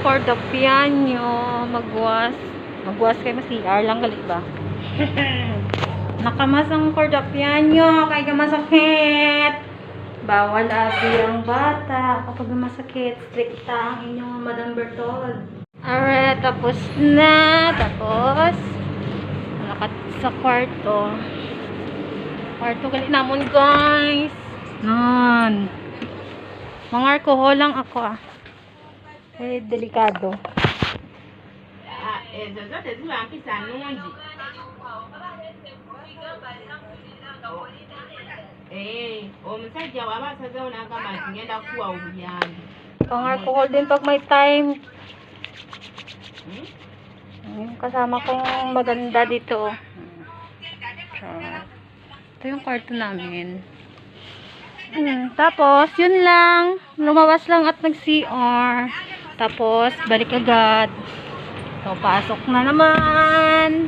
Cordappiano. Magwas kay CR lang galit ba? Nakamas ang Cordappiano kay masakit. Bawal abi ang bata kapag masakit. Strikta ang inyong Madam Bertol. Alright, tapos na. Tapos nakat sa kwarto. Kwarto galit namon guys. Nan. Mga alcohol lang ako ah. Eh, delikado. Ezo zote zibampisa nungi. Omusajja waba asazeewo n'agamba nti ngenda kukuwa obuyambi. Pang alcohol din pag may time. Kasama kong maganda dito. Ito yung kwarto namin. Tapos, yun lang. Lumawas lang at nag-CR. Tapos, balik agad. So, pasok na naman.